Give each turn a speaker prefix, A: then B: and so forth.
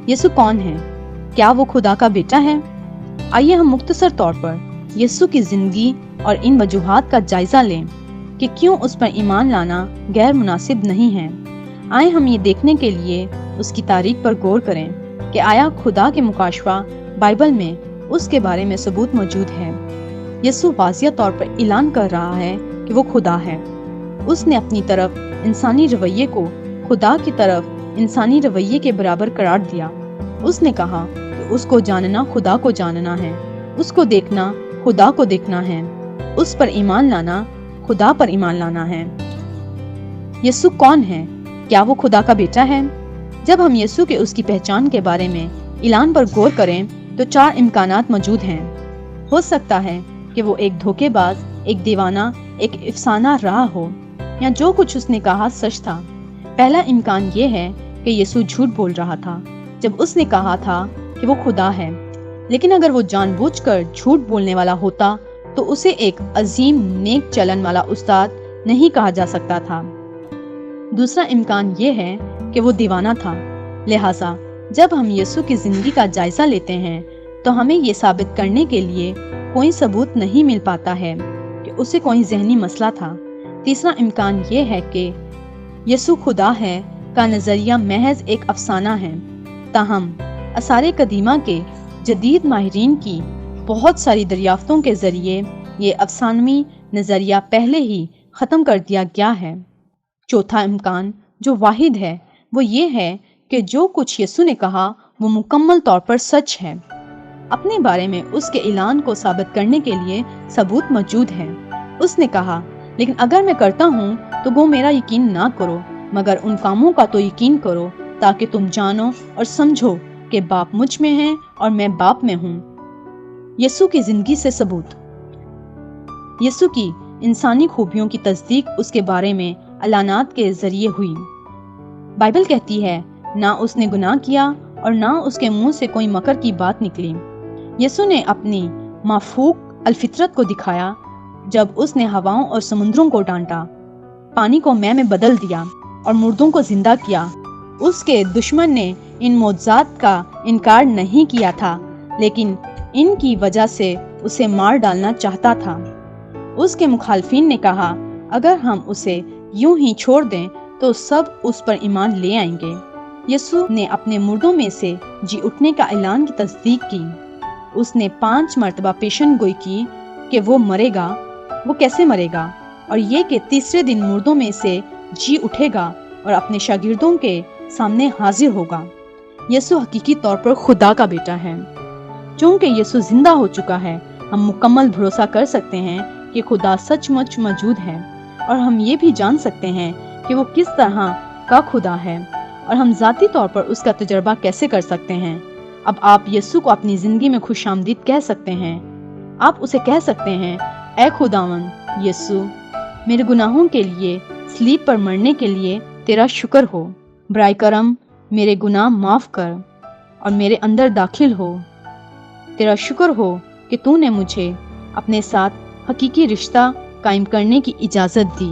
A: یسوع کون ہے؟ کیا وہ خدا کا بیٹا ہے؟ آئیے ہم مختصر طور پر یسوع کی زندگی اور ان وجوہات کا جائزہ لیں کہ کیوں اس پر ایمان لانا غیر مناسب نہیں ہے۔ آئیں ہم یہ دیکھنے کے لیے اس کی تاریخ پر غور کریں کہ آیا خدا کے مکاشفہ بائبل میں اس کے بارے میں ثبوت موجود ہے۔ یسوع واضح طور پر اعلان کر رہا ہے کہ وہ خدا ہے۔ اس نے اپنی طرف انسانی رویے کو خدا کی طرف انسانی رویے کے برابر قرار دیا۔ اس نے کہا کہ اس کو جاننا خدا کو جاننا ہے، اس کو دیکھنا خدا کو دیکھنا ہے، اس پر ایمان لانا خدا پر ایمان لانا ہے۔ یسوع کون ہے؟ کیا وہ خدا کا بیٹا ہے؟ جب ہم یسوع کے اس کی پہچان کے بارے میں اعلان پر غور کریں تو 4 امکانات موجود ہیں۔ ہو سکتا ہے کہ وہ ایک دھوکے باز، ایک دیوانہ، ایک افسانہ رہا ہو، یا جو کچھ اس نے کہا سچ تھا۔ پہلا امکان یہ ہے کہ یسوع جھوٹ بول رہا تھا جب اس نے کہا تھا کہ وہ خدا ہے، لیکن اگر وہ جان بوجھ کر جھوٹ بولنے والا ہوتا تو اسے ایک عظیم نیک چلن والا استاد نہیں کہا جا سکتا تھا۔ دوسرا امکان یہ ہے کہ وہ دیوانہ تھا۔ لہٰذا جب ہم یسوع کی زندگی کا جائزہ لیتے ہیں تو ہمیں یہ ثابت کرنے کے لیے کوئی ثبوت نہیں مل پاتا ہے کہ اسے کوئی ذہنی مسئلہ تھا۔ تیسرا امکان یہ ہے کہ یسوع خدا ہے کا نظریہ محض ایک افسانہ ہے، تاہم آثار قدیمہ کے جدید ماہرین کی بہت ساری دریافتوں کے ذریعے یہ افسانوی نظریہ پہلے ہی ختم کر دیا گیا ہے۔ چوتھا امکان جو واحد ہے وہ یہ ہے کہ جو کچھ یسوع نے کہا وہ مکمل طور پر سچ ہے۔ اپنے بارے میں اس کے اعلان کو ثابت کرنے کے لیے ثبوت موجود ہے۔ اس نے کہا، لیکن اگر میں کرتا ہوں تو وہ میرا یقین نہ کرو، مگر ان کاموں کا تو یقین کرو تاکہ تم جانو اور سمجھو کہ باپ مجھ میں ہے اور میں باپ میں ہوں۔ یسوع کی زندگی سے ثبوت۔ یسوع کی انسانی خوبیوں کی تصدیق اس کے بارے میں اعلانات کے ذریعے ہوئی۔ بائبل کہتی ہے، نہ اس نے گناہ کیا اور نہ اس کے منہ سے کوئی مکر کی بات نکلی۔ یسوع نے اپنی مافوق الفطرت کو دکھایا جب اس نے ہواؤں اور سمندروں کو ڈانٹا، پانی کو مے میں بدل دیا اور مردوں کو زندہ کیا۔ اس کے دشمن نے ان معجزات کا انکار نہیں کیا تھا، لیکن ان کی وجہ سے اسے مار ڈالنا چاہتا تھا۔ اس کے مخالفین نے کہا، اگر ہم اسے یوں ہی چھوڑ دیں تو سب اس پر ایمان لے آئیں گے۔ یسوع نے اپنے مردوں میں سے جی اٹھنے کا اعلان کی تصدیق کی۔ اس نے 5 مرتبہ پیشن گوئی کی کہ وہ مرے گا۔ وہ کیسے مرے گا؟ اور یہ کہ تیسرے دن مردوں میں سے جی اٹھے گا اور اپنے شاگردوں کے سامنے حاضر ہوگا۔ یسوع حقیقی طور پر خدا کا بیٹا ہے۔ چونکہ یسوع زندہ ہو چکا ہے، ہم مکمل بھروسہ کر سکتے ہیں کہ خدا سچ مچ موجود ہے، اور ہم یہ بھی جان سکتے ہیں کہ وہ کس طرح کا خدا ہے، اور ہم ذاتی طور پر اس کا تجربہ کیسے کر سکتے ہیں۔ اب آپ یسوع کو اپنی زندگی میں خوش آمدید کہہ سکتے ہیں۔ آپ اسے کہہ سکتے ہیں، اے خداوند یسوع، میرے گناہوں کے لیے صلیب پر مرنے کے لیے تیرا شکر ہو۔ برائے کرم میرے گناہ معاف کر اور میرے اندر داخل ہو۔ تیرا شکر ہو کہ تو نے مجھے اپنے ساتھ حقیقی رشتہ قائم کرنے کی اجازت دی۔